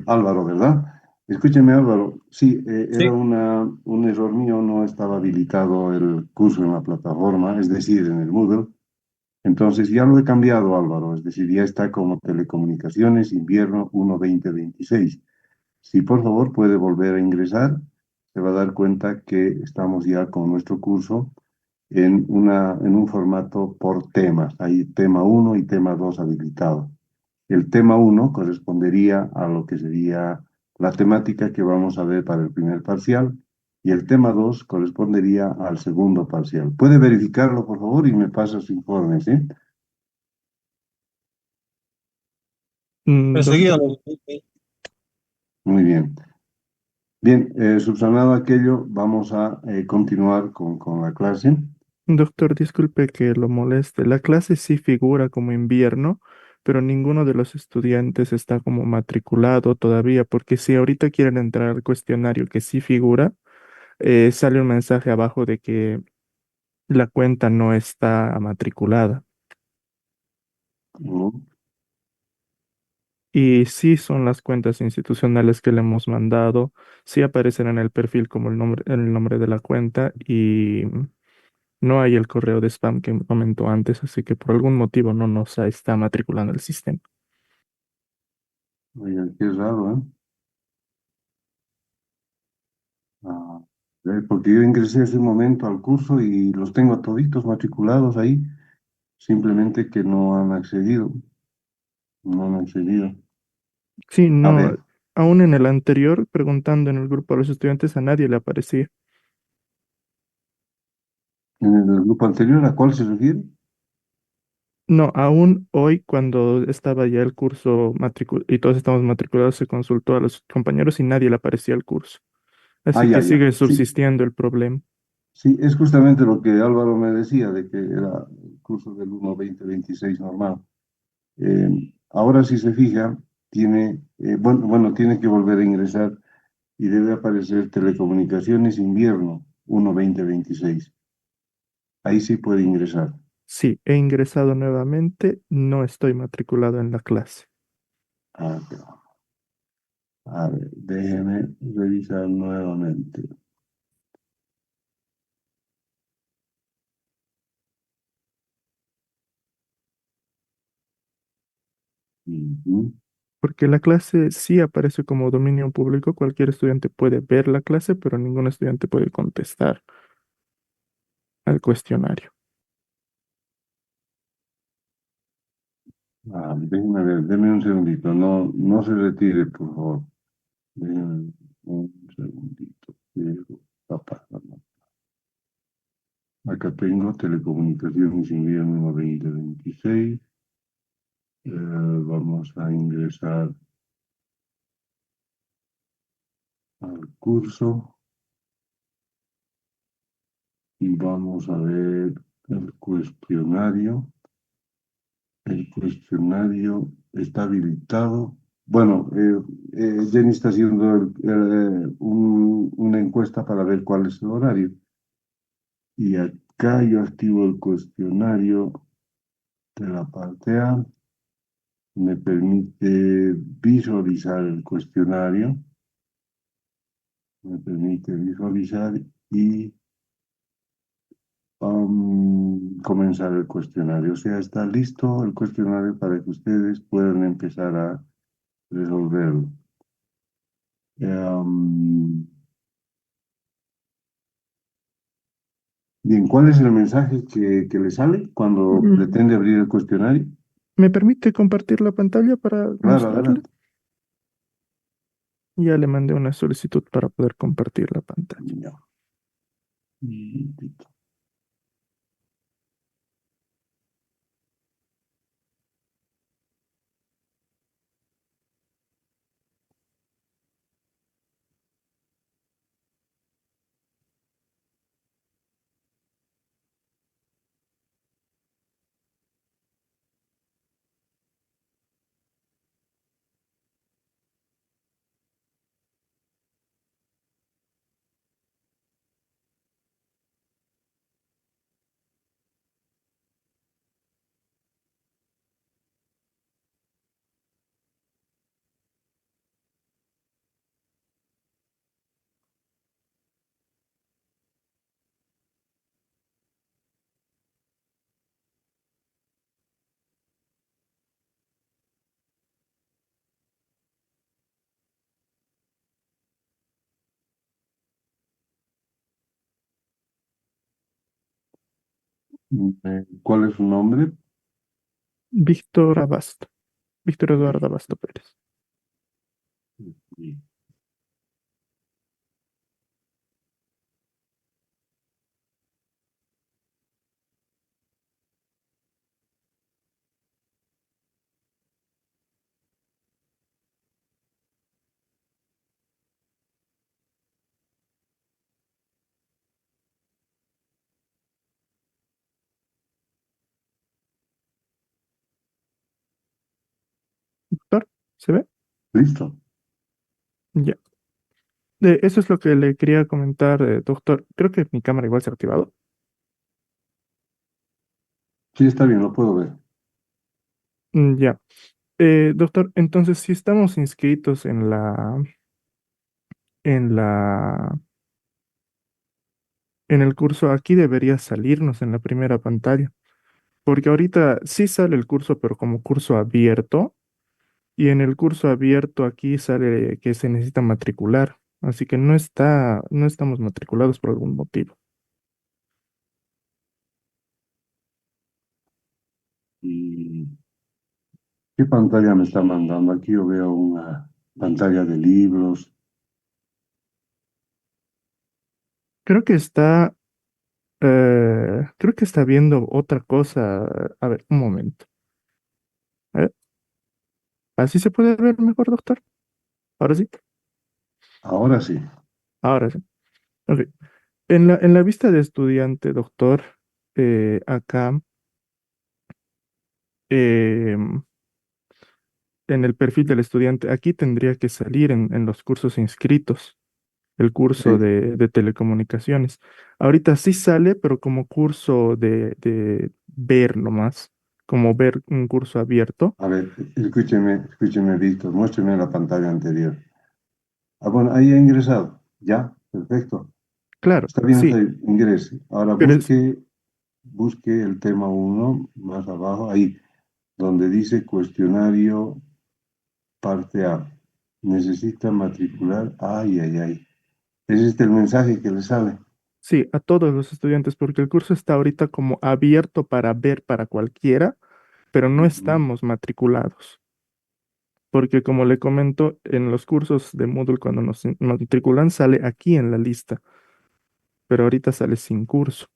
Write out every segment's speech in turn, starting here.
Álvaro, ¿verdad? Escúcheme, Álvaro. Sí, era Sí. un error mío, no estaba habilitado el curso en la plataforma, es decir, en el Moodle. Entonces ya lo he cambiado, Álvaro, es decir, ya está como Telecomunicaciones Invierno 1-2026. Si por favor puede volver a ingresar, se va a dar cuenta que estamos ya con nuestro curso en un formato por temas. Hay tema uno y tema 2 habilitado. El tema uno correspondería a lo que sería la temática que vamos a ver para el primer parcial y el tema 2 correspondería al segundo parcial. ¿Puede verificarlo, por favor, y me pasa su informe, sí? Enseguida Doctor, lo... muy bien. Bien, subsanado aquello, vamos a continuar con la clase. doctor, disculpe que lo moleste. La clase sí figura como invierno, pero ninguno de los estudiantes está como matriculado todavía, porque si ahorita quieren entrar al cuestionario que sí figura, sale un mensaje abajo de que la cuenta no está matriculada. ¿No? Y sí son las cuentas institucionales que le hemos mandado, sí aparecen en el perfil como el nombre de la cuenta y no hay el correo de spam que comentó antes, así que por algún motivo no nos está matriculando el sistema. Oiga, qué raro, ¿eh? Ah, porque yo ingresé hace un momento al curso y los tengo a toditos matriculados ahí, simplemente que no han accedido, no han accedido. Sí, A no, ver, aún en el anterior, preguntando en el grupo de los estudiantes, a nadie le aparecía. en el grupo anterior, ¿a cuál se refiere? No, aún hoy, cuando estaba ya el curso y todos estamos matriculados, se consultó a los compañeros y nadie le aparecía el curso. Ah, Así ya, que ya. sigue Sí, subsistiendo el problema. sí, es justamente lo que Álvaro me decía, de que era el curso del 1-20-26 normal. Ahora, si se fija, tiene, bueno, tiene que volver a ingresar y debe aparecer Telecomunicaciones Invierno 1-20-26. Ahí sí puede ingresar. Sí, he ingresado nuevamente, no estoy matriculado en la clase. Ah, pero, a ver, déjeme revisar nuevamente. Ujú. Porque la clase sí aparece como dominio público, cualquier estudiante puede ver la clase, pero ningún estudiante puede contestar al cuestionario. Déjeme ver, déme un segundito, no, no se retire, por favor. Déjeme un segundito. Papá, no. Acá tengo Telecomunicaciones Invierno 2026. Vamos a ingresar al curso y vamos a ver el cuestionario. El cuestionario está habilitado. Bueno, Jenny está haciendo una encuesta para ver cuál es el horario. Y acá yo activo el cuestionario de la parte A. Me permite visualizar el cuestionario. Me permite visualizar y comenzar el cuestionario. O sea, está listo el cuestionario para que ustedes puedan empezar a resolverlo. Bien, ¿cuál es el mensaje que le sale cuando Mm, pretende abrir el cuestionario? ¿Me permite compartir la pantalla para Claro, mostrarle? adelante. Ya le mandé una solicitud para poder compartir la pantalla. Ya. Mm, ¿Cuál es su nombre? Víctor Abasto, Víctor Eduardo Abasto Pérez. Sí. Doctor, ¿se ve? Listo. Ya. Eso es lo que le quería comentar, doctor. Creo que mi cámara igual se ha activado. Sí, está bien, lo puedo ver. Ya. Doctor, entonces si estamos inscritos en la, en el curso, aquí debería salirnos en la primera pantalla, porque ahorita sí sale el curso, pero como curso abierto, y en el curso abierto aquí sale que se necesita matricular, así que no estamos matriculados por algún motivo. ¿Y qué pantalla me está mandando? Aquí yo veo una pantalla de libros. Creo que está, creo que está viendo otra cosa. A ver, un momento. A ver, ¿así se puede ver mejor, doctor? Ahora sí. Ahora sí. Ahora sí. Ok. En la vista de estudiante, doctor, acá, em, en el perfil del estudiante, aquí tendría que salir en los cursos inscritos, el curso Sí. de telecomunicaciones. Ahorita sí sale, pero como curso de ver nomás, como ver un curso abierto. A ver, escúcheme, Víctor, muéstreme la pantalla anterior. Ah, bueno, ahí ha ingresado. Ya, perfecto. Claro, Está bien, sí, está bien, ingrese. Ahora pero es, busque el tema uno más abajo, ahí, donde dice cuestionario parte A. Necesita matricular. Ay, ay, ay. ¿Es este el mensaje que le sale? sí, a todos los estudiantes, porque el curso está ahorita como abierto para ver para cualquiera, pero no Ujú. estamos matriculados. Porque como le comento, en los cursos de Moodle cuando nos matriculan sale aquí en la lista, pero ahorita sale sin curso.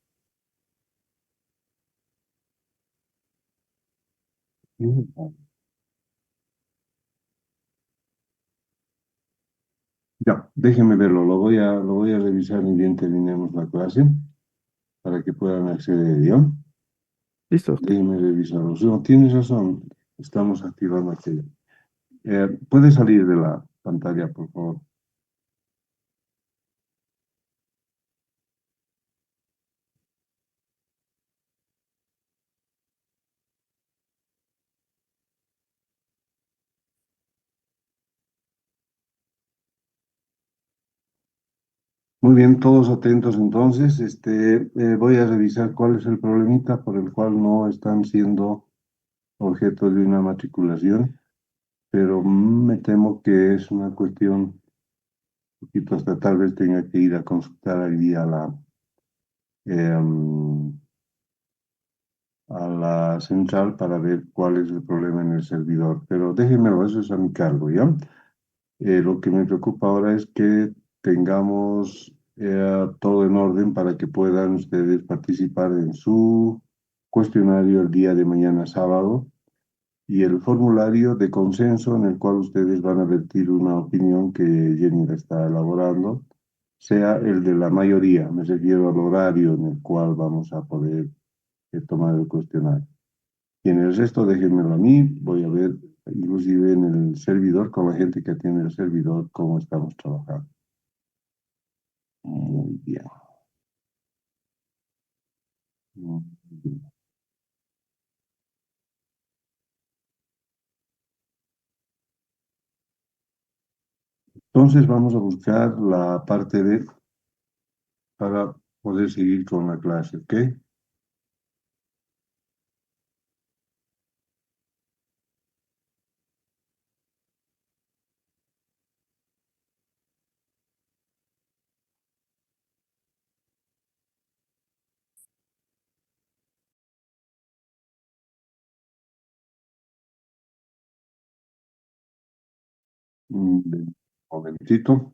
Ya, déjeme verlo, lo voy a revisar ni bien terminemos la clase para que puedan acceder, ¿ya? Listo, doctor. Déjeme revisarlo. No, tienes razón, estamos activando aquello. ¿Puede salir de la pantalla, por favor? Muy bien, todos atentos entonces. Voy a revisar cuál es el problemita por el cual no están siendo objeto de una matriculación, pero me temo que es una cuestión, un poquito hasta tal vez tenga que ir a consultar allí em, a la central para ver cuál es el problema en el servidor. Pero déjenmelo, eso es a mi cargo, ¿ya? Lo que me preocupa ahora es que tengamos todo en orden para que puedan ustedes participar en su cuestionario el día de mañana sábado y el formulario de consenso en el cual ustedes van a vertir una opinión que Jenny la está elaborando, sea el de la mayoría, me refiero al horario en el cual vamos a poder tomar el cuestionario. Y en el resto déjenmelo a mí, voy a ver inclusive en el servidor, con la gente que atiende el servidor, cómo estamos trabajando. Muy bien. Muy bien. Entonces vamos a buscar la parte B para poder seguir con la clase, ¿ok? Un momentito.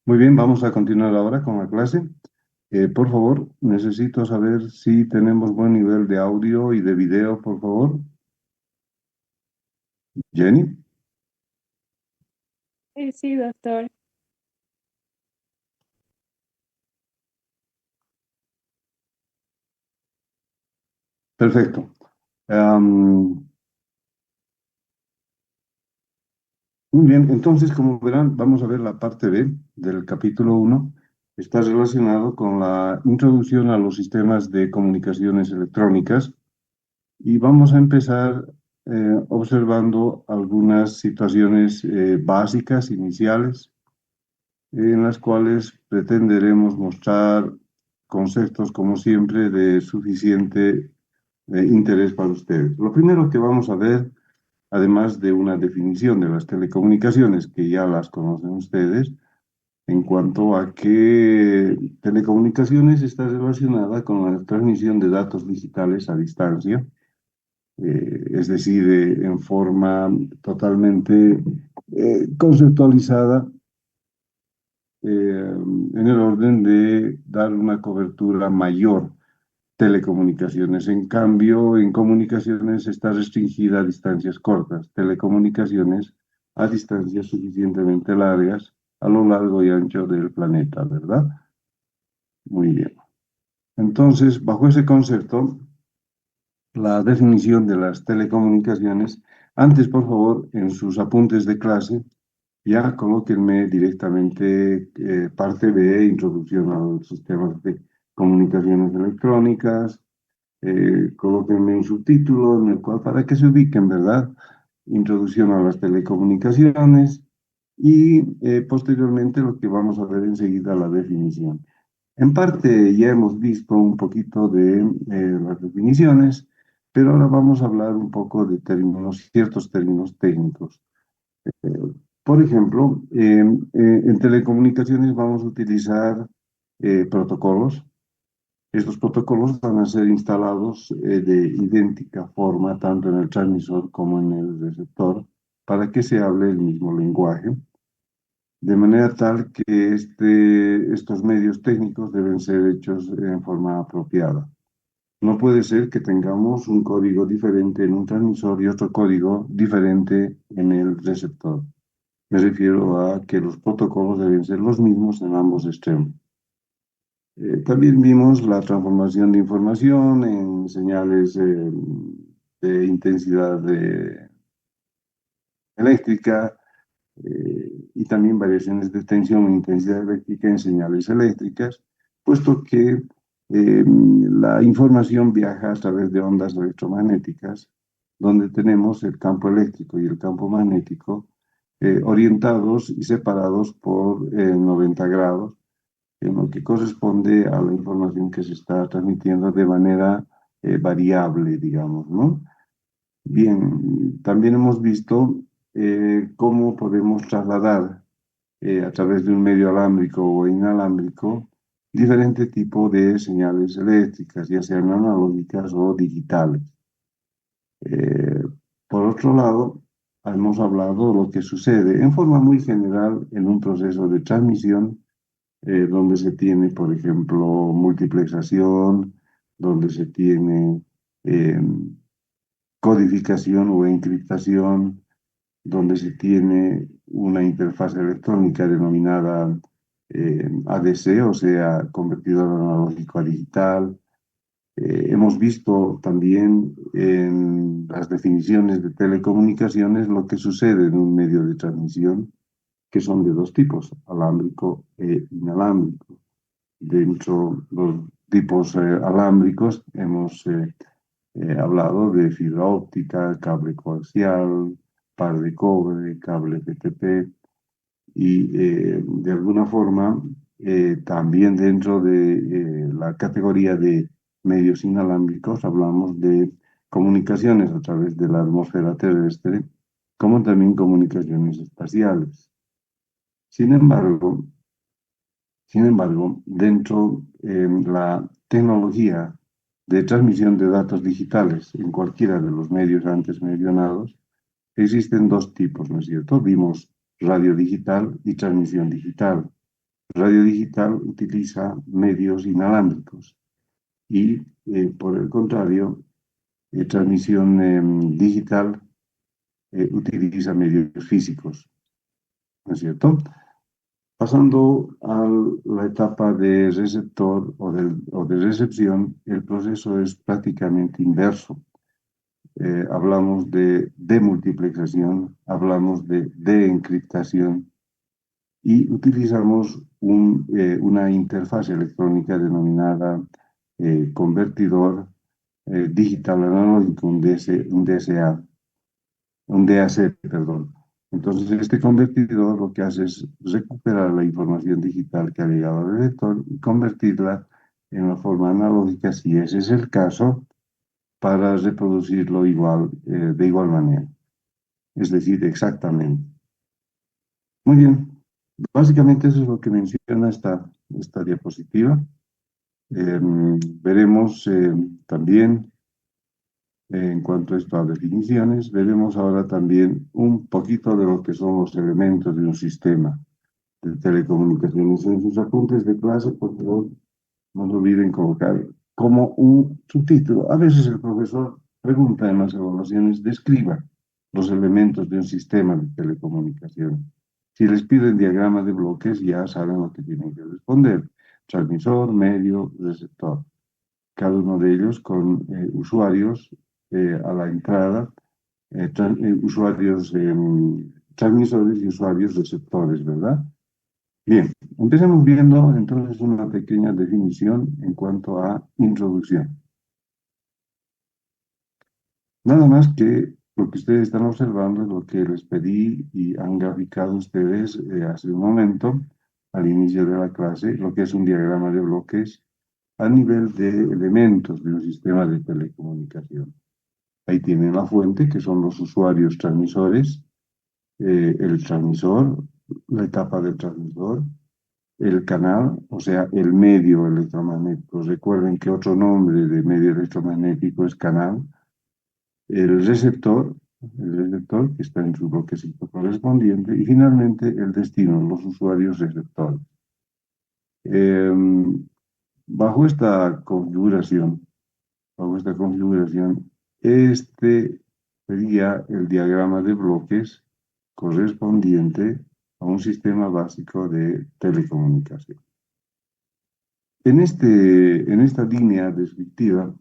Muy bien, vamos a continuar ahora con la clase. Por favor, necesito saber si tenemos buen nivel de audio y de video, por favor. Jenny, Sí, doctor. perfecto. Muy bien, entonces, como verán, vamos a ver la parte B del capítulo 1. Está relacionado con la introducción a los sistemas de comunicaciones electrónicas y vamos a empezar observando algunas situaciones básicas, iniciales, en las cuales pretenderemos mostrar conceptos, como siempre, de suficiente interés para ustedes. Lo primero que vamos a ver, además de una definición de las telecomunicaciones, que ya las conocen ustedes, en cuanto a que telecomunicaciones está relacionada con la transmisión de datos digitales a distancia, es decir, en forma totalmente conceptualizada, en el orden de dar una cobertura mayor telecomunicaciones. En cambio, en comunicaciones está restringida a distancias cortas, telecomunicaciones a distancias suficientemente largas a lo largo y ancho del planeta, ¿verdad? Muy bien. Entonces, bajo ese concepto, la definición de las telecomunicaciones, antes, por favor, en sus apuntes de clase, ya colóquenme directamente parte B, introducción a los sistemas de comunicaciones electrónicas, colóquenme un subtítulo en el cual para que se ubiquen, ¿verdad? introducción a las telecomunicaciones y posteriormente lo que vamos a ver enseguida, la definición. En parte ya hemos visto un poquito de las definiciones, pero ahora vamos a hablar un poco de términos, ciertos términos técnicos. Por ejemplo, en telecomunicaciones vamos a utilizar protocolos. Estos protocolos van a ser instalados de idéntica forma tanto en el transmisor como en el receptor para que se hable el mismo lenguaje, de manera tal que estos medios técnicos deben ser hechos en forma apropiada. No puede ser que tengamos un código diferente en un transmisor y otro código diferente en el receptor. Me refiero a que los protocolos deben ser los mismos en ambos extremos. También vimos la transformación de información en señales de intensidad eléctrica y también variaciones de tensión e intensidad eléctrica en señales eléctricas, puesto que la información viaja a través de ondas electromagnéticas, donde tenemos el campo eléctrico y el campo magnético orientados y separados por 90 grados en lo que corresponde a la información que se está transmitiendo de manera variable, digamos, ¿no? Bien, también hemos visto cómo podemos trasladar a través de un medio alámbrico o inalámbrico diferente tipo de señales eléctricas, ya sean analógicas o digitales. Eh, por otro lado, hemos hablado de lo que sucede en forma muy general en un proceso de transmisión donde se tiene, por ejemplo, multiplexación, donde se tiene eh, codificación o encriptación, donde se tiene una interfaz electrónica denominada ADC, o sea, convertidor analógico a digital. Hemos visto también en las definiciones de telecomunicaciones lo que sucede en un medio de transmisión, que son de dos tipos, alámbrico e inalámbrico. Dentro de los tipos alámbricos hemos hablado de fibra óptica, cable coaxial, par de cobre, cable FTP y de alguna forma también dentro de la categoría de medios inalámbricos hablamos de comunicaciones a través de la atmósfera terrestre, como también comunicaciones espaciales. Sin embargo, dentro de la tecnología de transmisión de datos digitales en cualquiera de los medios antes mencionados, existen dos tipos, ¿no es cierto? Vimos radio digital y transmisión digital. Radio digital utiliza medios inalámbricos y, por el contrario, transmisión digital utiliza medios físicos, ¿no es cierto? Pasando a la etapa de receptor o de recepción, el proceso es prácticamente inverso. Hablamos de demultiplexación, hablamos de encriptación y utilizamos una interfaz electrónica denominada convertidor digital analógico, un DSA, un DAC, perdón. Entonces, este convertidor lo que hace es recuperar la información digital que ha llegado al lector y convertirla en la forma analógica, si ese es el caso, para reproducirlo de igual manera, es decir, exactamente. Muy bien, básicamente eso es lo que menciona esta diapositiva. Veremos también, en cuanto a estas definiciones, veremos ahora también un poquito de lo que son los elementos de un sistema de telecomunicaciones. En sus apuntes de clase, por favor, no se olviden colocar como un subtítulo. A veces el profesor pregunta en las evaluaciones, describa los elementos de un sistema de telecomunicaciones. Si les piden diagrama de bloques, ya saben lo que tienen que responder. Transmisor, medio, receptor. Cada uno de ellos con usuarios a la entrada, usuarios transmisores y usuarios receptores, ¿verdad? Bien, empecemos viendo entonces una pequeña definición en cuanto a introducción. Nada más que Lo que ustedes están observando es lo que les pedí y han graficado ustedes hace un momento, al inicio de la clase, lo que es un diagrama de bloques a nivel de elementos de un sistema de telecomunicación. Ahí tienen la fuente, que son los usuarios transmisores, el transmisor, la etapa del transmisor, el canal, o sea, el medio electromagnético. Recuerden que otro nombre de medio electromagnético es canal. El receptor que está en su bloquecito correspondiente, y finalmente el destino, los usuarios receptores. Bajo esta configuración, este sería el diagrama de bloques correspondiente a un sistema básico de telecomunicación. En esta línea descriptiva,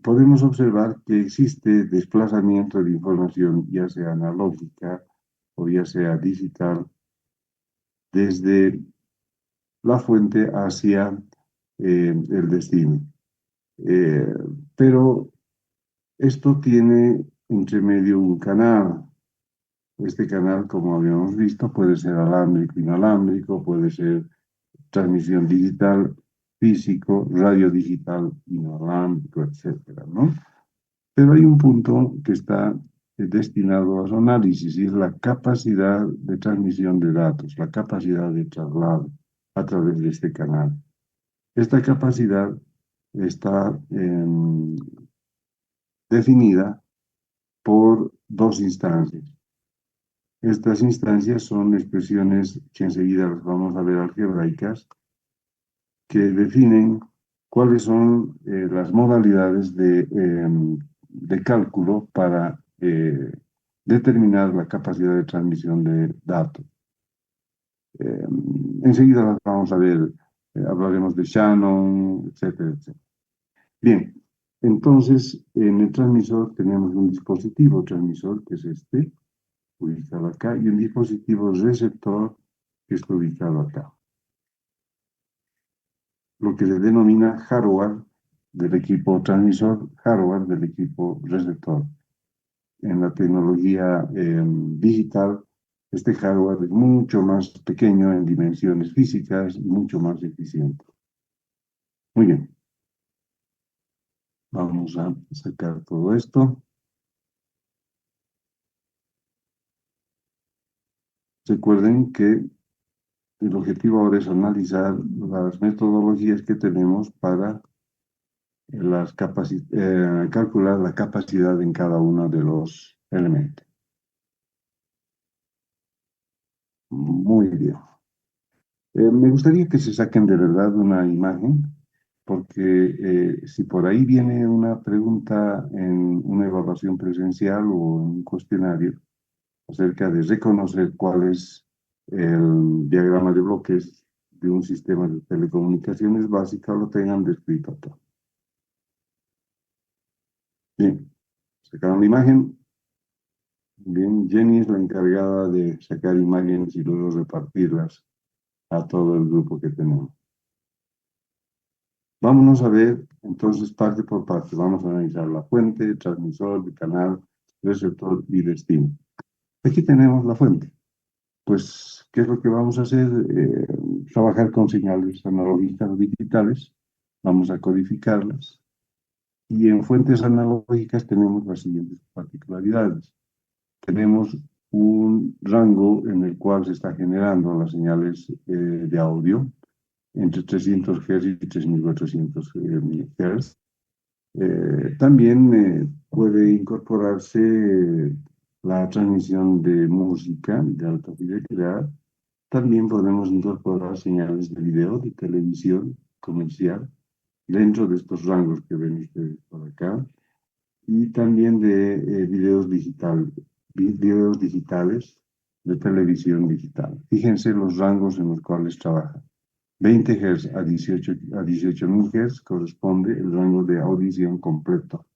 podemos observar que existe desplazamiento de información, ya sea analógica o ya sea digital, desde la fuente hacia el destino. Pero esto tiene entre medio un canal. Este canal, como habíamos visto, puede ser alámbrico, inalámbrico, puede ser transmisión digital, físico, radio digital, inalámbrico, etcétera, ¿no? Pero hay un punto que está destinado a su análisis y es la capacidad de transmisión de datos, la capacidad de traslado a través de este canal. Esta capacidad está definida por dos instancias. Estas instancias son expresiones que enseguida las vamos a ver algebraicas, que definen cuáles son las modalidades de cálculo para determinar la capacidad de transmisión de datos. Enseguida las vamos a ver, hablaremos de Shannon, etcétera, etcétera. Bien, entonces en el transmisor tenemos un dispositivo transmisor, que es este, ubicado acá, y un dispositivo receptor, que está ubicado acá. Lo que se denomina hardware del equipo transmisor, hardware del equipo receptor. En la tecnología digital, este hardware es mucho más pequeño en dimensiones físicas y mucho más eficiente. Muy bien. Vamos a sacar todo esto. Recuerden que el objetivo ahora es analizar las metodologías que tenemos para calcular la capacidad en cada uno de los elementos. Muy bien. Me gustaría que se saquen de verdad una imagen, porque si por ahí viene una pregunta en una evaluación presencial o en un cuestionario acerca de reconocer cuál es el diagrama de bloques de un sistema de telecomunicaciones básica, lo tengan descrito acá. Bien, sacaron la imagen. Bien, Jenny es la encargada de sacar imágenes y luego repartirlas a todo el grupo que tenemos. Vámonos a ver entonces parte por parte. Vamos a analizar la fuente, el transmisor, el canal, receptor y destino. Aquí tenemos la fuente. Pues, ¿qué es lo que vamos a hacer? Trabajar con señales analógicas o digitales. Vamos a codificarlas. Y en fuentes analógicas tenemos las siguientes particularidades. Tenemos un rango en el cual se está generando las señales de audio entre 300 Hz y 3400 Hz. También puede incorporarse la transmisión de música de alta fidelidad. También podemos incorporar señales de video, de televisión comercial, dentro de estos rangos que ven ustedes por acá. Y también de videos digitales de televisión digital. Fíjense los rangos en los cuales trabaja. 20 Hz a 18.000 Hz corresponde el rango de audición completo.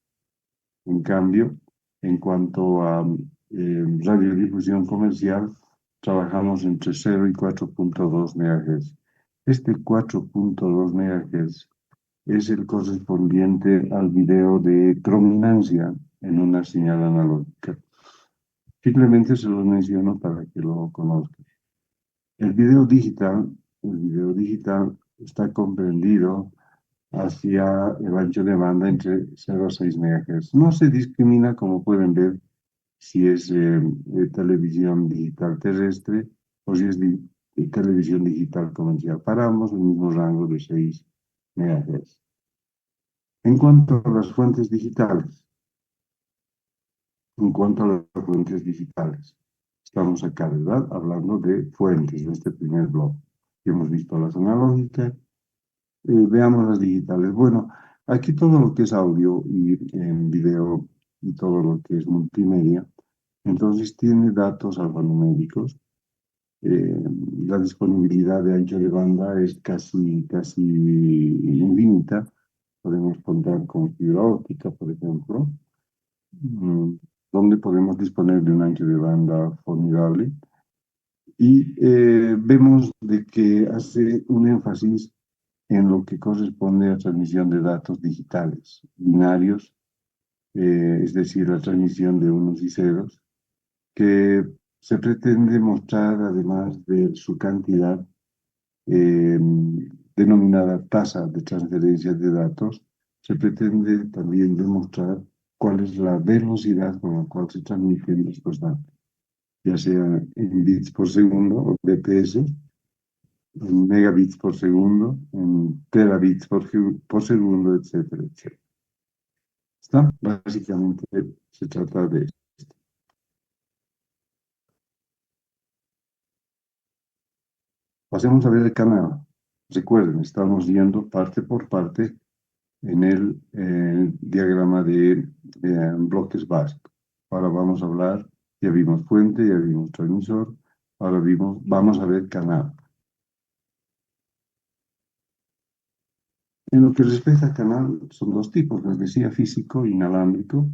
En cambio, en cuanto a radiodifusión comercial, trabajamos entre 0 y 4.2 MHz. Este 4.2 MHz es el correspondiente al video de crominancia en una señal analógica. Simplemente se los menciono para que lo conozcan. El video digital está comprendido hacia el ancho de banda entre 0 a 6 MHz. No se discrimina, como pueden ver, si es televisión digital terrestre o si es televisión digital comercial. Para ambos el mismo rango de 6 MHz. En cuanto a las fuentes digitales, estamos acá, ¿verdad? Hablando de fuentes de este primer bloque. Hemos visto las analógicas, veamos las digitales. Bueno, aquí todo lo que es audio y video y todo lo que es multimedia, entonces tiene datos alfanuméricos. eh, la disponibilidad de ancho de banda es casi infinita. Podemos contar con fibra óptica, por ejemplo, mm, donde podemos disponer de un ancho de banda formidable. Y vemos de que hace un énfasis en lo que corresponde a transmisión de datos digitales, binarios, es decir, la transmisión de unos y ceros, que se pretende mostrar, además de su cantidad, eh, denominada tasa de transferencia de datos, se pretende también demostrar cuál es la velocidad con la cual se transmiten estos datos, ya sea en bits por segundo o bps, en megabits por segundo, en terabits por segundo, etcétera, etcétera. ¿Está? Básicamente se trata de esto. Pasemos a ver el canal. Recuerden, estamos viendo parte por parte en el diagrama de bloques básicos. Ahora vamos a hablar, ya vimos fuente, ya vimos transmisor, ahora vamos a ver canal. En lo que respecta al canal, son dos tipos, les decía, físico e inalámbrico.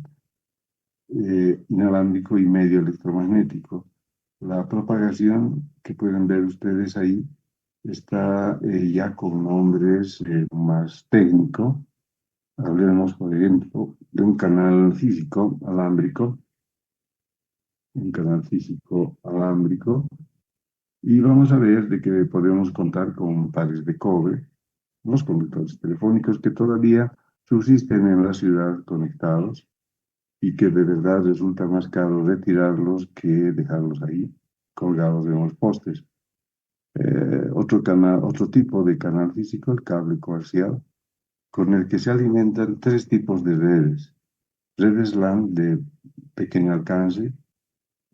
Inalámbrico y medio electromagnético. La propagación que pueden ver ustedes ahí está ya con nombres más técnicos. Hablemos, por ejemplo, de un canal físico alámbrico, y vamos a ver de que podemos contar con pares de cobre, los conductores telefónicos que todavía subsisten en la ciudad conectados y que de verdad resulta más caro retirarlos que dejarlos ahí colgados en los postes. Otro tipo de canal físico, el cable coaxial, con el que se alimentan tres tipos de redes. Redes LAN de pequeño alcance,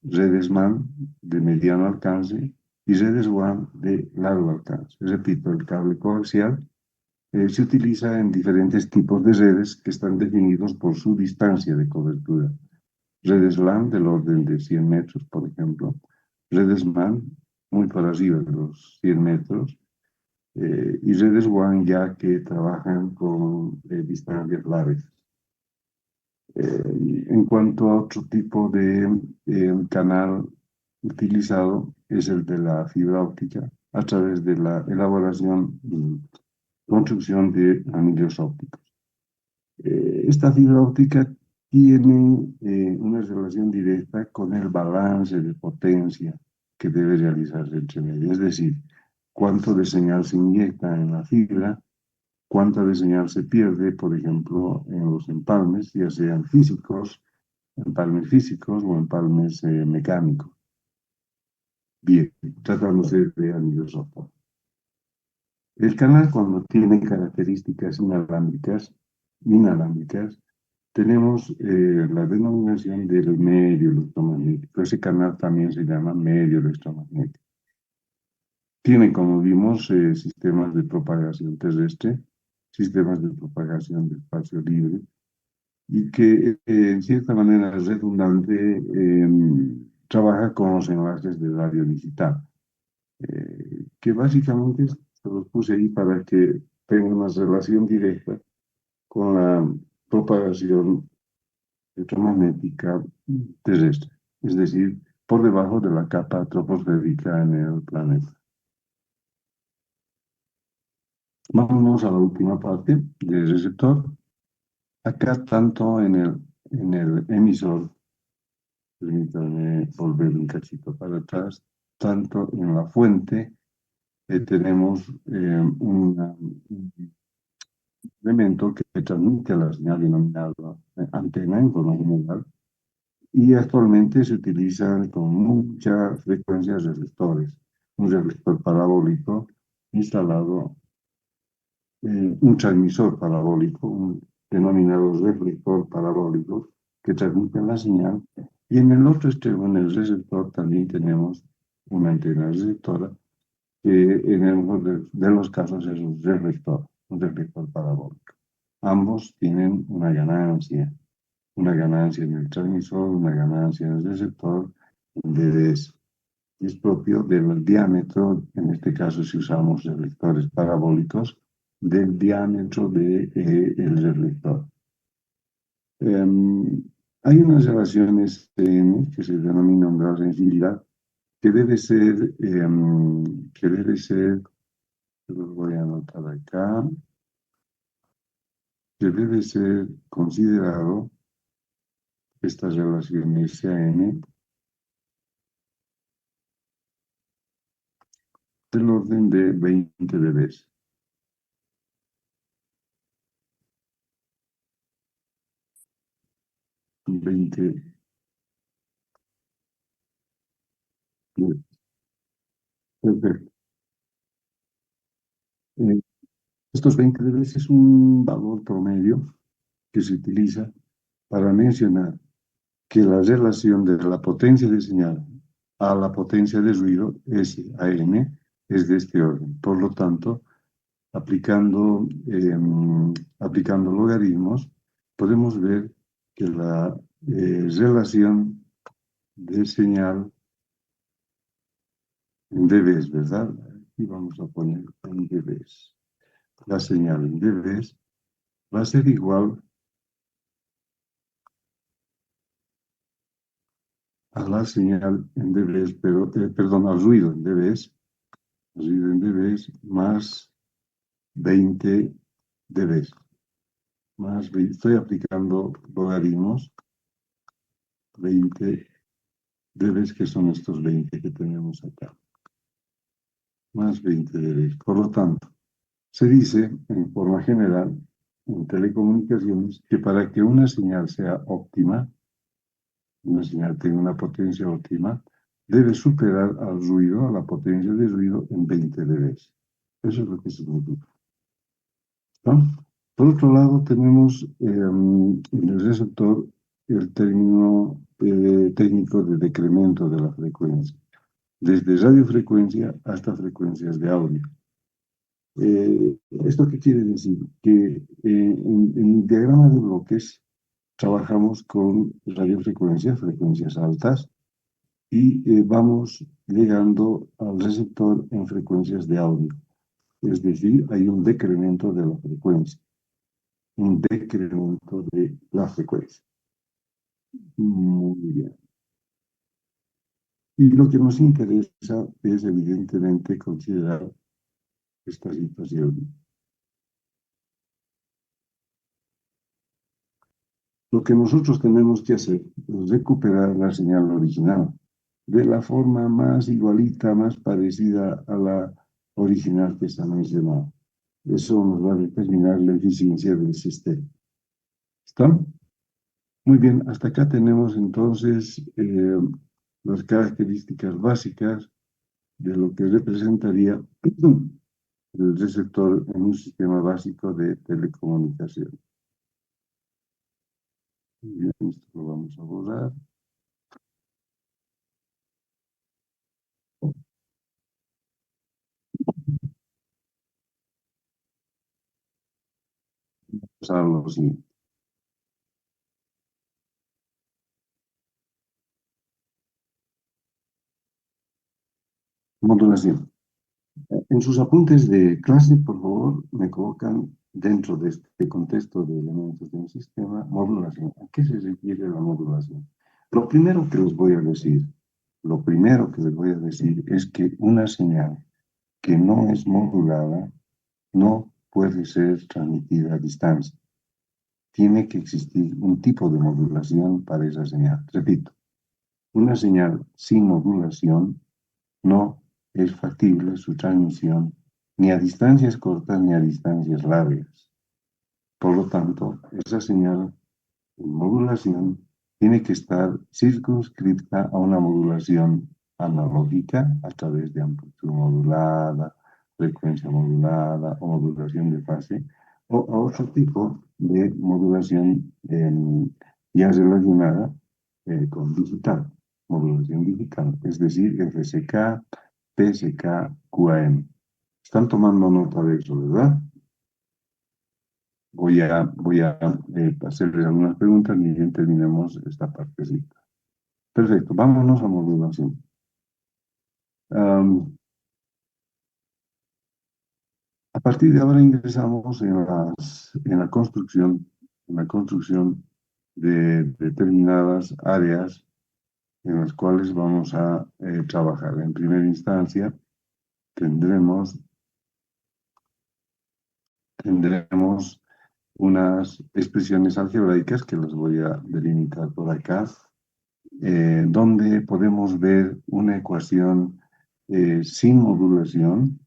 redes MAN de mediano alcance y redes WAN de largo alcance. Repito, el cable coaxial se utiliza en diferentes tipos de redes que están definidos por su distancia de cobertura. Redes LAN del orden de 100 metros, por ejemplo. Redes MAN muy por arriba de los 100 metros. Y redes WAN ya que trabajan con distancias largas. En cuanto a otro tipo de canal utilizado, es el de la fibra óptica a través de la elaboración y construcción de anillos ópticos. Esta fibra óptica tiene una relación directa con el balance de potencia que debe realizarse entre medio, es decir, cuánto de señal se inyecta en la fibra, cuánta de señal se pierde, por ejemplo, en los empalmes, ya sean físicos, empalmes físicos o empalmes mecánicos. Bien, tratándose de anillos ópticos. El canal, cuando tiene características inalámbricas, tenemos la denominación del medio electromagnético. Ese canal también se llama medio electromagnético. Tiene, como vimos, sistemas de propagación terrestre, sistemas de propagación de espacio libre, y que en cierta manera es redundante, trabaja con los enlaces de radio digital, que básicamente se los puse ahí para que tengan una relación directa con la propagación electromagnética terrestre, es decir, por debajo de la capa troposférica en el planeta. Vámonos a la última parte del receptor. Acá tanto en el emisor, permítanme volver un cachito para atrás, tanto en la fuente tenemos un elemento que transmite la señal denominada antena en forma general y actualmente se utilizan con muchas frecuencias reflectores. Un reflector parabólico instalado, un transmisor parabólico, un denominado reflector parabólico que transmite la señal y en el otro extremo, en el receptor, también tenemos una antena receptora que en el mejor de los casos es un reflector parabólico. Ambos tienen una ganancia en el transmisor, una ganancia en el receptor de es propio del diámetro, en este caso si usamos reflectores parabólicos, del diámetro del reflector. Hay unas relaciones que se denominan de sensibilidad que debe ser, lo voy a anotar acá, que debe ser considerado esta relación SAN del orden de 20 dB. 20 dB. Perfecto. Eh, Estos 20 dB es un valor promedio que se utiliza para mencionar que la relación de la potencia de señal a la potencia de ruido, S a N, es de este orden. Por lo tanto, aplicando logaritmos, podemos ver que la relación de señal en dBs, ¿verdad? Aquí vamos a poner en dBs. La señal en dBs va a ser igual a la señal en dBs, pero, perdón, al ruido en dBs, ruido en dBs más 20 dBs. Más 20, estoy aplicando logaritmos, 20 dBs, que son estos 20 que tenemos acá, más 20 dBs. Por lo tanto, se dice en forma general en telecomunicaciones que para que una señal sea óptima, una señal tenga una potencia óptima, debe superar al ruido, a la potencia de ruido en 20 dBs. Eso es lo que significa. ¿No? Por otro lado, tenemos en el receptor el término técnico de decremento de la frecuencia, desde radiofrecuencia hasta frecuencias de audio. ¿Esto qué quiere decir? Que en el diagrama de bloques trabajamos con radiofrecuencias, frecuencias altas, y vamos llegando al receptor en frecuencias de audio. Es decir, hay un decremento de la frecuencia, un decremento de la frecuencia. Muy bien. Y lo que nos interesa es evidentemente considerar esta situación. Lo que nosotros tenemos que hacer es recuperar la señal original de la forma más igualita, más parecida a la original que está mencionada. Eso nos va a determinar la eficiencia del sistema. ¿Está? Muy bien, hasta acá tenemos entonces las características básicas de lo que representaría el receptor en un sistema básico de telecomunicación. Bien, esto lo vamos a borrar. Vamos a lo siguiente. Modulación. En sus apuntes de clase, por favor, me colocan dentro de este contexto de elementos de un sistema, modulación. ¿A qué se refiere la modulación? Lo primero que les voy a decir, lo primero que les voy a decir es que una señal que no es modulada no puede ser transmitida a distancia. Tiene que existir un tipo de modulación para esa señal. Repito, una señal sin modulación no es factible su transmisión ni a distancias cortas ni a distancias largas. Por lo tanto, esa señal en modulación tiene que estar circunscripta a una modulación analógica a través de amplitud modulada, frecuencia modulada o modulación de fase, o a otro tipo de modulación ya relacionada con digital, modulación digital, es decir, FSK, PSK, QAM. Están tomando nota de eso, ¿verdad? Voy a hacerles algunas preguntas y bien terminemos esta partecita. Perfecto, vámonos a modulación. A partir de ahora ingresamos en la construcción de determinadas áreas en las cuales vamos a trabajar. En primera instancia, tendremos unas expresiones algebraicas que las voy a delimitar por acá, donde podemos ver una ecuación sin modulación.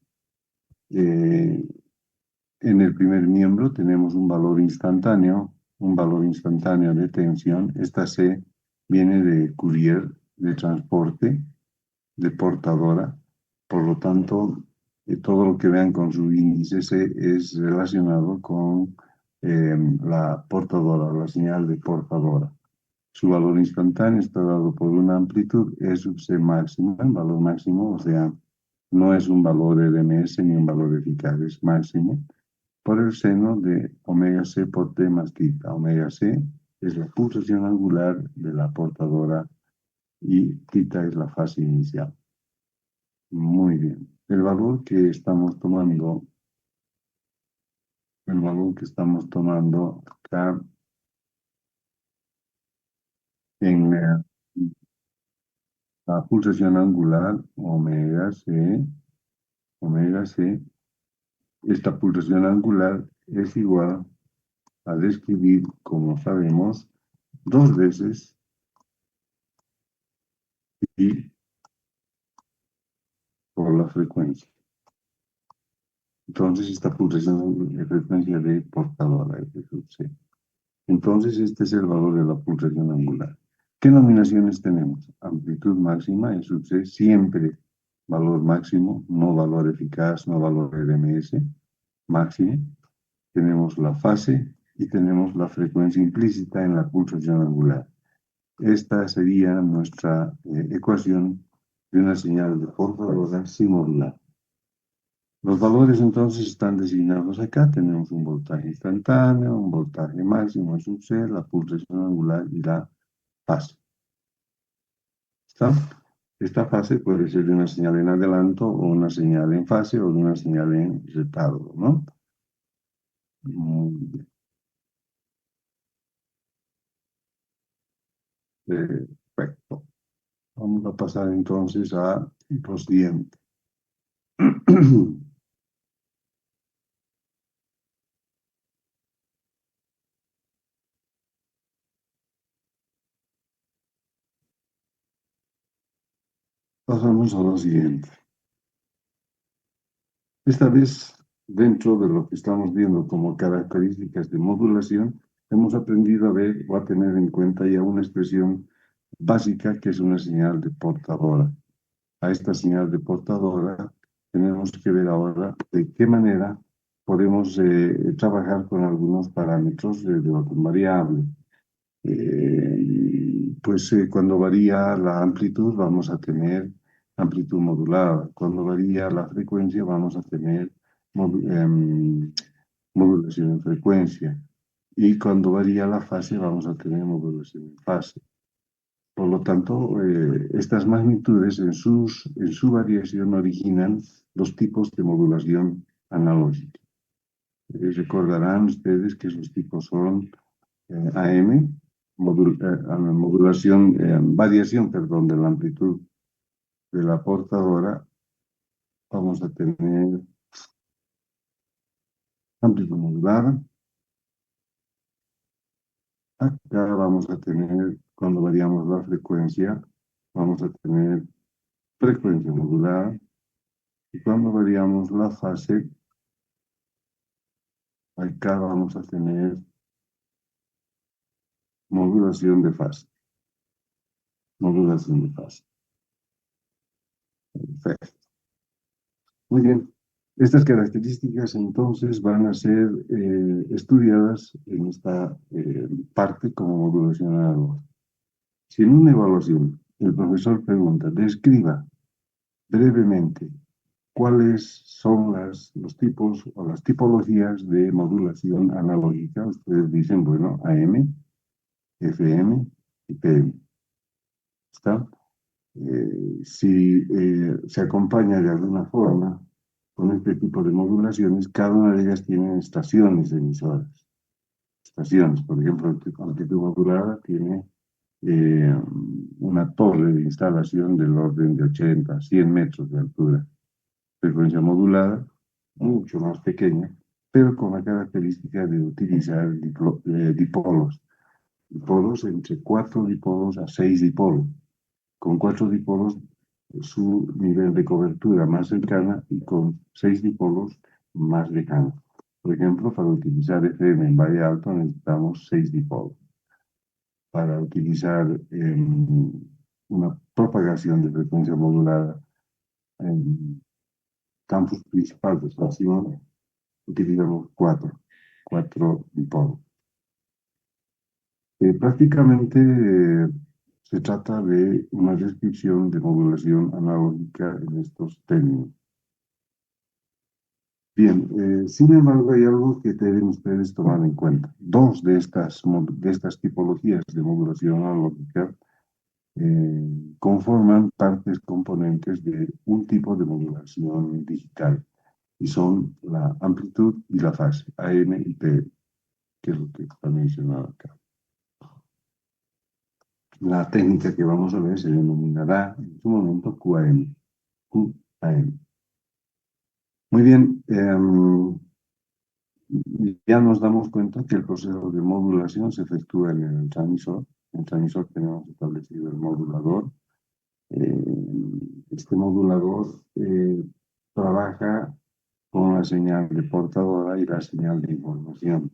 En el primer miembro tenemos un valor instantáneo de tensión. Esta C viene de courier, de transporte, de portadora. Por lo tanto, todo lo que vean con su índice C es relacionado con la portadora, la señal de portadora. Su valor instantáneo está dado por una amplitud E sub C máxima, el valor máximo, o sea, no es un valor RMS ni un valor eficaz, es máximo, por el seno de omega C por T más tita. Omega C es la pulsación angular de la portadora y tita es la fase inicial. Muy bien. El valor que estamos tomando acá en la pulsación angular, omega C, esta pulsación angular es igual a describir, como sabemos, dos veces y por la frecuencia. Entonces, esta pulsación es frecuencia de portadora, F sub C. Entonces, este es el valor de la pulsación angular. ¿Qué nominaciones tenemos? Amplitud máxima, E sub C, siempre valor máximo, no valor eficaz, no valor RMS, máximo. Tenemos la fase y tenemos la frecuencia implícita en la pulsación angular. Esta sería nuestra ecuación de una señal de portadora sin modular. Los valores entonces están designados acá. Tenemos un voltaje instantáneo, un voltaje máximo sub C, la pulsación angular y la fase. ¿Está? Esta fase puede ser de una señal en adelanto o una señal en fase o de una señal en retardo, ¿no? Muy bien. Perfecto. Vamos a pasar entonces a lo siguiente. Pasamos a lo siguiente. Esta vez, dentro de lo que estamos viendo como características de modulación, hemos aprendido a ver o a tener en cuenta ya una expresión básica que es una señal de portadora. A esta señal de portadora tenemos que ver ahora de qué manera podemos trabajar con algunos parámetros de orden variable. Cuando varía la amplitud vamos a tener amplitud modulada. Cuando varía la frecuencia vamos a tener modulación en frecuencia. Y cuando varía la fase vamos a tener modulación en fase. Por lo tanto, estas magnitudes en su variación originan los tipos de modulación analógica. Recordarán ustedes que esos tipos son AM, variación, perdón, de la amplitud de la portadora. Vamos a tener amplitud modulada. Acá vamos a tener, cuando variamos la frecuencia, vamos a tener frecuencia modulada. Y cuando variamos la fase, acá vamos a tener modulación de fase. Modulación de fase. Perfecto. Muy bien. Estas características entonces van a ser estudiadas en esta parte como modulación analógica. Si en una evaluación el profesor pregunta, describa brevemente cuáles son los tipos o las tipologías de modulación analógica, ustedes dicen, bueno, AM, FM y PM. ¿Está? Si se acompaña de alguna forma con este tipo de modulaciones, cada una de ellas tiene estaciones emisoras. Estaciones, por ejemplo, amplitud modulada tiene una torre de instalación del orden de 80 a 100 metros de altura. Frecuencia modulada, mucho más pequeña, pero con la característica de utilizar dipolos. Dipolos entre 4 dipolos a 6 dipolos. Con 4 dipolos su nivel de cobertura más cercana y con 6 dipolos más lejano. Por ejemplo, para utilizar FM en valle alto necesitamos 6 dipolos. Para utilizar una propagación de frecuencia modulada en campus principal de estación, utilizamos 4 dipolos. Prácticamente se trata de una descripción de modulación analógica en estos términos. Bien, sin embargo, hay algo que deben ustedes tomar en cuenta. Dos de estas tipologías de modulación analógica conforman partes componentes de un tipo de modulación digital, y son la amplitud y la fase, AM y PM, que es lo que está mencionado acá. La técnica que vamos a ver se denominará en su momento QAM. QAM. Muy bien, ya nos damos cuenta que el proceso de modulación se efectúa en el transmisor. En el transmisor tenemos establecido el modulador. Este modulador trabaja con la señal de portadora y la señal de información.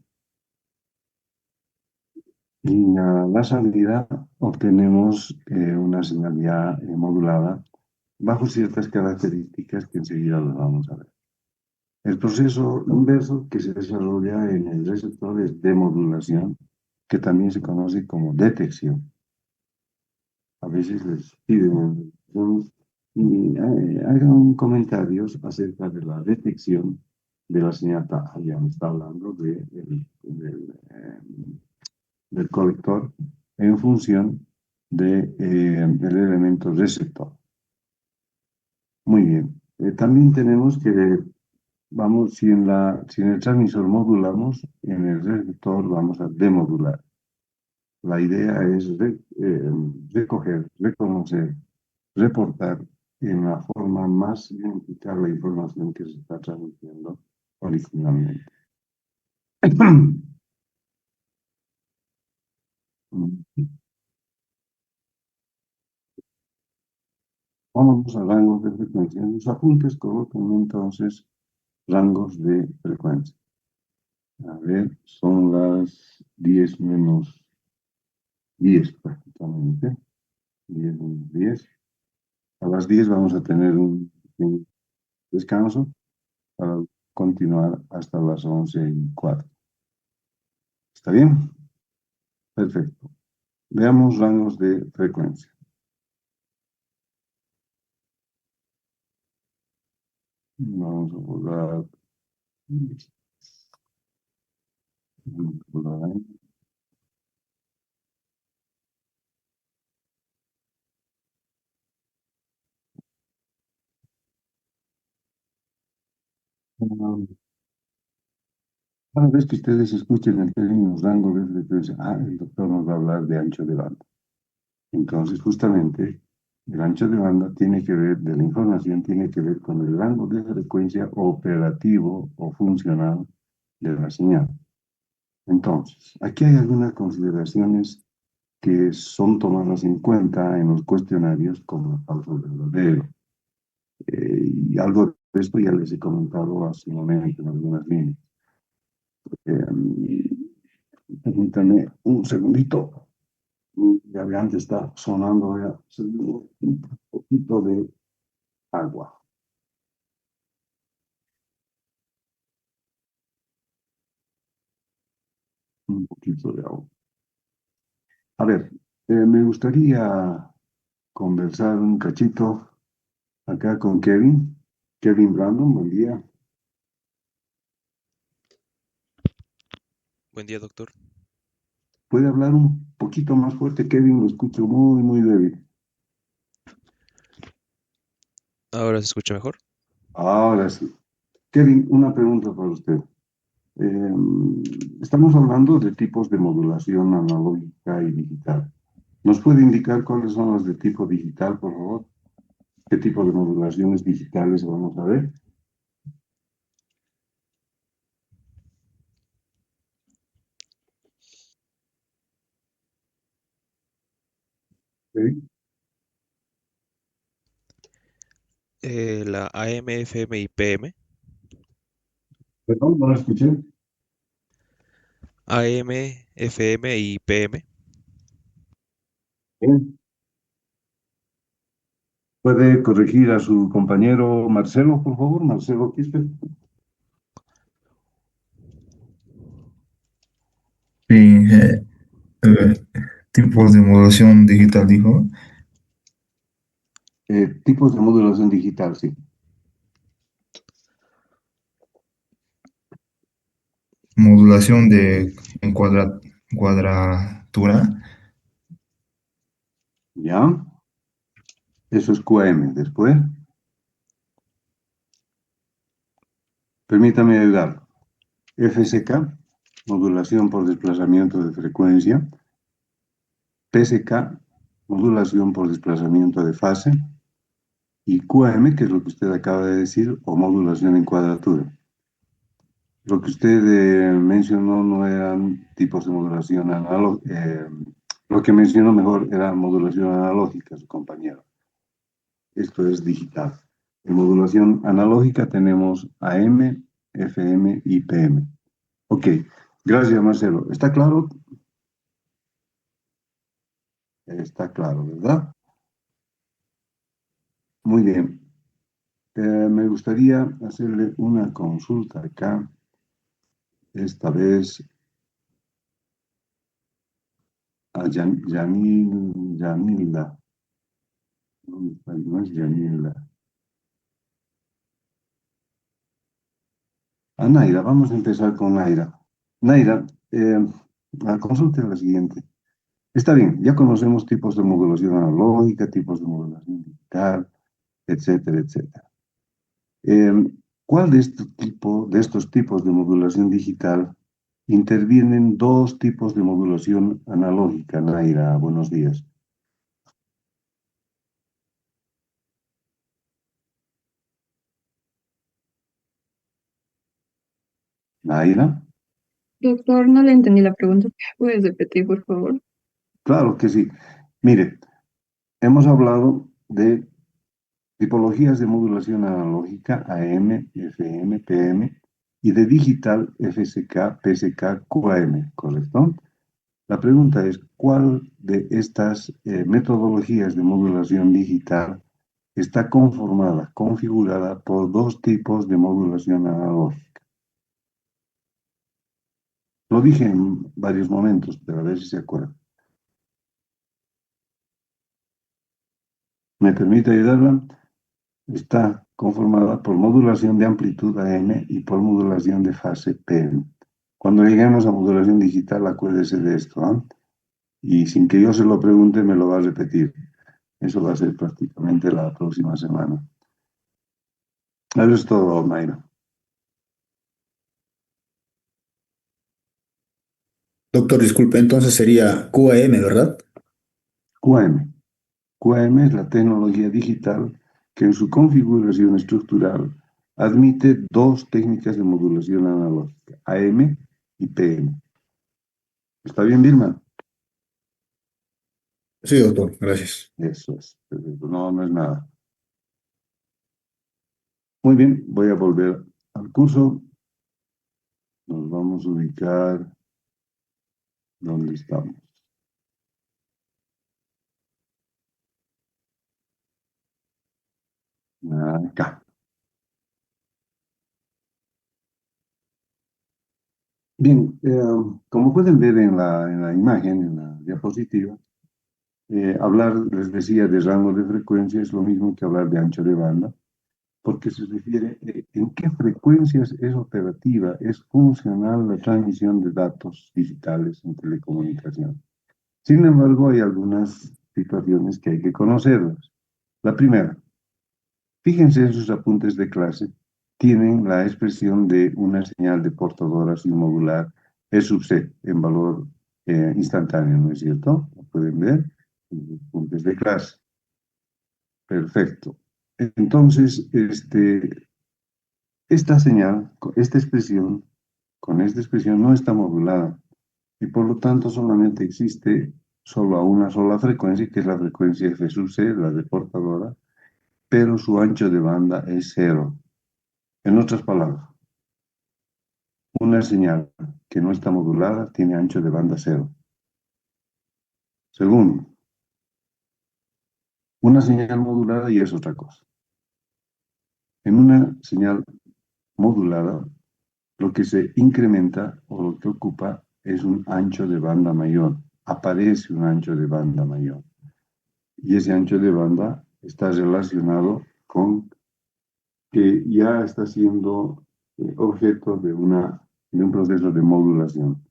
Y a la salida obtenemos una señal ya modulada bajo ciertas características que enseguida las vamos a ver. El proceso inverso que se desarrolla en el receptor es demodulación, que también se conoce como detección. A veces les piden y hagan comentarios acerca de la detección de la señal TAA. Ya me está hablando del colector en función del elemento receptor. Muy bien. También tenemos que ver, vamos, si en el transmisor modulamos, en el receptor vamos a demodular. La idea es recoger, reconocer, reportar en la forma más identificar la información que se está transmitiendo originalmente. Vamos a rangos de frecuencia. En los apuntes colocan entonces rangos de frecuencia. A ver, son las 10 menos 10 prácticamente. 10 menos 10. A las 10 vamos a tener un descanso para continuar hasta las 11:04. ¿Está bien? Perfecto. Veamos rangos de frecuencia. Vamos a volar. Cada vez que ustedes escuchen el término rango de frecuencia, el doctor nos va a hablar de ancho de banda. Entonces, justamente, el ancho de banda tiene que ver, de la información, tiene que ver con el rango de frecuencia operativo o funcional de la señal. Entonces, aquí hay algunas consideraciones que son tomadas en cuenta en los cuestionarios como falso verdadero. Y algo de esto ya les he comentado hace un momento en algunas líneas. Eh, Permítanme un segundito. Ya vean que está sonando ya un poquito de agua. Un poquito de agua. A ver, me gustaría conversar un cachito acá con Kevin. Kevin Brandon, buen día. Buen día, doctor. ¿Puede hablar un poquito más fuerte, Kevin? Lo escucho muy, muy débil. ¿Ahora se escucha mejor? Ahora sí. Kevin, una pregunta para usted. Eh, Estamos hablando de tipos de modulación analógica y digital. ¿Nos puede indicar cuáles son las de tipo digital, por favor? ¿Qué tipo de modulaciones digitales vamos a ver? Sí. La AM, FM y PM. Perdón, no la escuché. AM, FM y PM. Bien. ¿Puede corregir a su compañero Marcelo, por favor? Marcelo Quispe. Sí, eh, tipos de modulación digital, dijo. Tipos de modulación digital, sí. Modulación de en cuadratura, ¿Ya? Eso es QM. Después, permítame ayudar. FSK, modulación por desplazamiento de frecuencia. PSK, modulación por desplazamiento de fase. Y QM, que es lo que usted acaba de decir, o modulación en cuadratura. Lo que usted mencionó no eran tipos de modulación analógica. Lo que mencionó mejor era modulación analógica, su compañero. Esto es digital. En modulación analógica tenemos AM, FM y PM. Ok, gracias Marcelo. ¿Está claro? Está claro, ¿verdad? Muy bien. Me gustaría hacerle una consulta acá, esta vez a Yanilda. No es Yanilda. A Naira, vamos a empezar con Naira. Naira, la consulta es la siguiente. Está bien, ya conocemos tipos de modulación analógica, tipos de modulación digital, etcétera, etcétera. Eh, ¿Cuál de estos tipos de modulación digital intervienen dos tipos de modulación analógica? Naira, buenos días. Naira, Doctor, no le entendí la pregunta. ¿Puedes repetir, por favor? claro que sí. Mire, hemos hablado de tipologías de modulación analógica AM, FM, PM y de digital FSK, PSK, QAM, ¿correcto? La pregunta es, ¿cuál de estas metodologías de modulación digital está conformada, configurada por dos tipos de modulación analógica? Lo dije en varios momentos, pero a ver si se acuerdan. ¿Me permite ayudarla? Está conformada por modulación de amplitud AM y por modulación de fase PM. Cuando lleguemos a modulación digital, acuérdese de esto, ¿ah? Y sin que yo se lo pregunte, me lo va a repetir. Eso va a ser prácticamente la próxima semana. Eso es todo, Mayra. Doctor, disculpe, entonces sería QAM, ¿verdad? QM. QM es la tecnología digital que en su configuración estructural admite dos técnicas de modulación analógica, AM y PM. ¿Está bien, Vilma? Sí, doctor, gracias. Eso es. Perfecto. No, no es nada. Muy bien, voy a volver al curso. Nos vamos a ubicar donde estamos. Acá. Bien, como pueden ver en la imagen, en la diapositiva, hablar, les decía, de rango de frecuencia es lo mismo que hablar de ancho de banda, porque se refiere en qué frecuencias es operativa, es funcional la transmisión de datos digitales en telecomunicación. Sin embargo, hay algunas situaciones que hay que conocerlas. La primera, fíjense en sus apuntes de clase, tienen la expresión de una señal de portadora sin modular E sub C en valor instantáneo, ¿no es cierto? Lo pueden ver en los apuntes de clase. Perfecto. Entonces, esta señal, con esta expresión no está modulada y por lo tanto solamente existe solo a una sola frecuencia, que es la frecuencia F sub C, la de portadora, pero su ancho de banda es cero. En otras palabras, una señal que no está modulada tiene ancho de banda cero. Segundo, una señal modulada ya es otra cosa. En una señal modulada, lo que se incrementa o lo que ocupa es un ancho de banda mayor. Aparece un ancho de banda mayor. Y ese ancho de banda está relacionado con que ya está siendo objeto de un proceso de modulación.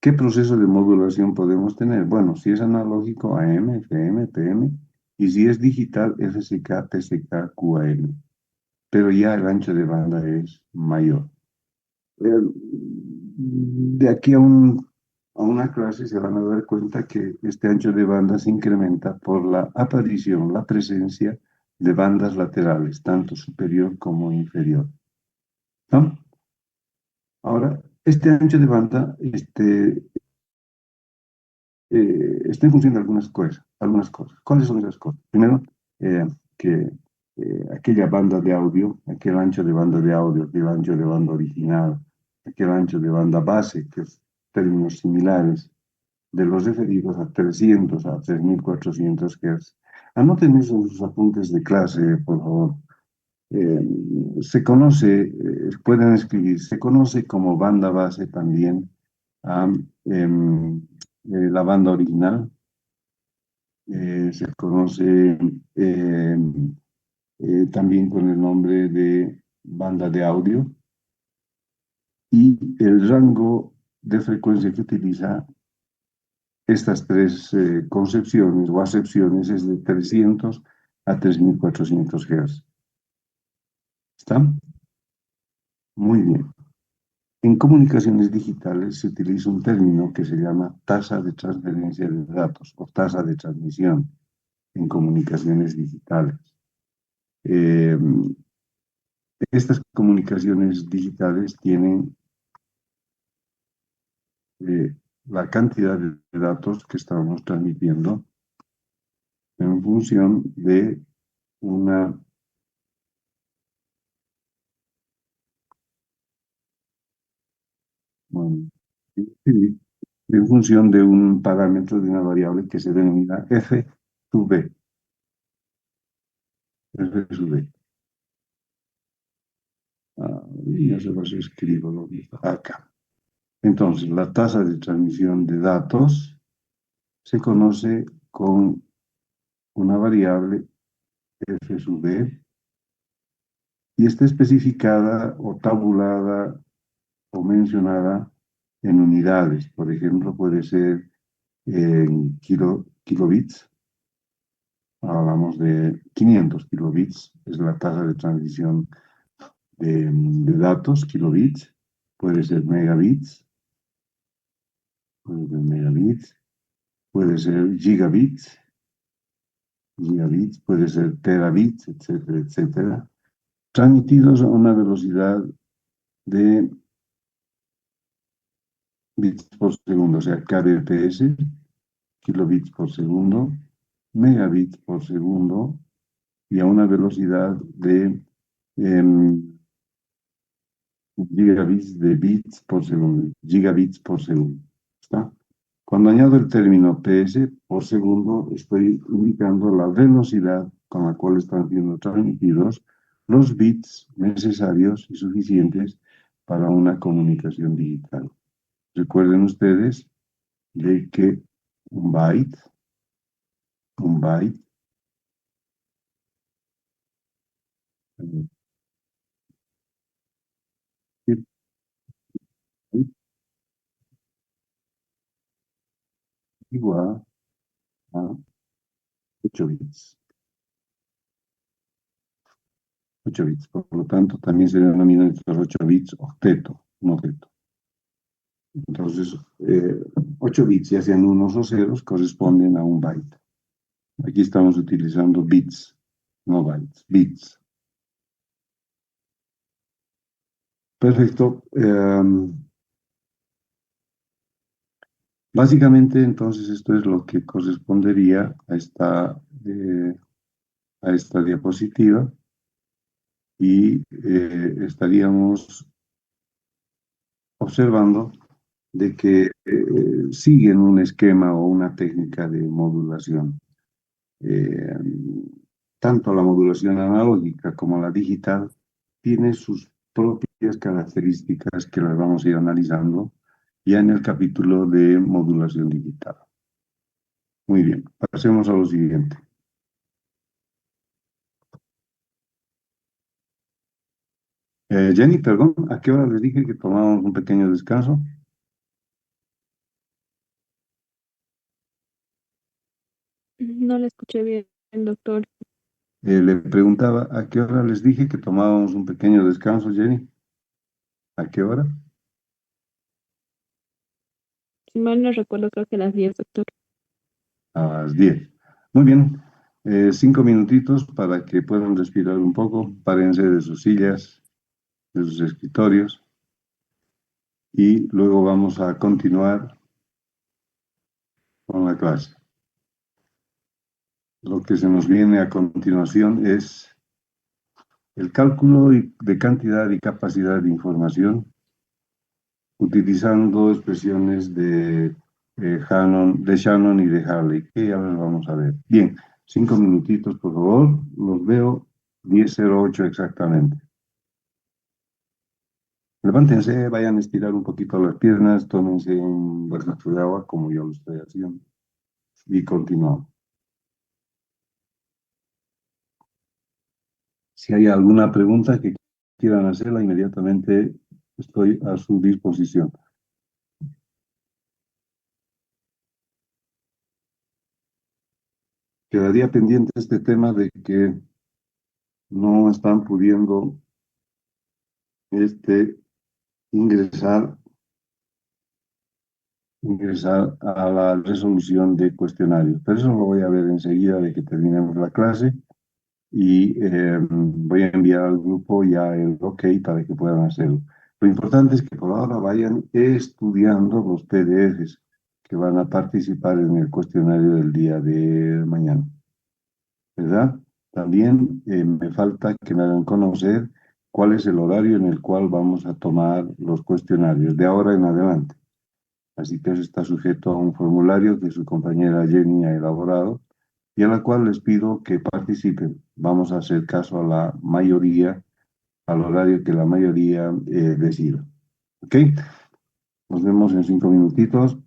¿Qué proceso de modulación podemos tener? Bueno, si es analógico, AM, FM, PM, y si es digital, FSK, PSK, QAM. Pero ya el ancho de banda es mayor. De aquí a una clase se van a dar cuenta que este ancho de banda se incrementa por la aparición, la presencia de bandas laterales, tanto superior como inferior. ¿No? Ahora, este ancho de banda está en función de algunas cosas, algunas cosas. ¿Cuáles son esas cosas? Primero, que aquella banda de audio, aquel ancho de banda de audio, aquel ancho de banda original, aquel ancho de banda base, que es términos similares, de los referidos a 300 a 3400 Hz. Anoten eso en sus apuntes de clase, por favor. Eh, Se conoce, pueden escribir, se conoce como banda base también a la banda original, se conoce también con el nombre de banda de audio y el rango de frecuencia que utiliza estas tres concepciones o acepciones es de 300 a 3400 Hz. ¿Está? Muy bien. En comunicaciones digitales se utiliza un término que se llama tasa de transferencia de datos o tasa de transmisión en comunicaciones digitales. Eh, Estas comunicaciones digitales tienen la cantidad de datos que estamos transmitiendo en función de una bueno, sí, en función de un parámetro de una variable que se denomina f sub b. F sub b. Ya se los escribo acá. Entonces, la tasa de transmisión de datos se conoce con una variable f sub b y está especificada o tabulada o mencionada en unidades. Por ejemplo, puede ser en kilobits. Hablamos de 500 kilobits, es la tasa de transmisión de datos, kilobits. Puede ser megabits, puede ser gigabits, puede ser terabits, etcétera, etcétera. transmitidos a una velocidad de bits por segundo, o sea, kbps, kilobits por segundo, megabits por segundo, y a una velocidad de gigabits de bits por segundo, gigabits por segundo. ¿Está? Cuando añado el término ps por segundo, estoy indicando la velocidad con la cual están siendo transmitidos los bits necesarios y suficientes para una comunicación digital. Recuerden ustedes de que un byte igual a 8 bits. 8 bits, por lo tanto, también se denominan estos 8 bits octeto, un octeto. Entonces, 8 bits, ya sean unos o ceros, corresponden a un byte. Aquí estamos utilizando bits, no bytes, bits. Perfecto. Básicamente, entonces, esto es lo que correspondería a esta diapositiva y estaríamos observando de que siguen un esquema o una técnica de modulación. Tanto la modulación analógica como la digital tiene sus propias características que las vamos a ir analizando ya en el capítulo de modulación digital. Muy bien, pasemos a lo siguiente. Jenny, perdón, ¿a qué hora les dije que tomábamos un pequeño descanso? No le escuché bien, doctor. Le preguntaba, ¿a qué hora les dije que tomábamos un pequeño descanso, Jenny? ¿A qué hora? Si mal no recuerdo, creo que a las 10, doctor. A las 10. Muy bien, 5 minutitos para que puedan respirar un poco, párense de sus sillas, de sus escritorios y luego vamos a continuar con la clase. Lo que se nos viene a continuación es el cálculo de cantidad y capacidad de información utilizando expresiones de Shannon y de Hartley, que ya las vamos a ver. Bien, 5 minutitos, por favor. Los veo 10:08 exactamente. Levántense, vayan a estirar un poquito las piernas, tómense un vasito de agua, como yo lo estoy haciendo, y continuamos. Si hay alguna pregunta que quieran hacerla, inmediatamente estoy a su disposición. Quedaría pendiente este tema de que no están pudiendo ingresar a la resolución de cuestionarios. Pero eso lo voy a ver enseguida de que terminemos la clase y voy a enviar al grupo ya el OK para que puedan hacerlo. Lo importante es que por ahora vayan estudiando los PDFs que van a participar en el cuestionario del día de mañana. ¿Verdad? También me falta que me hagan conocer cuál es el horario en el cual vamos a tomar los cuestionarios de ahora en adelante. Así que eso está sujeto a un formulario que su compañera Jenny ha elaborado y a la cual les pido que participen. Vamos a hacer caso a la mayoría, al horario que la mayoría decida. ¿Ok? Nos vemos en 5 minutitos.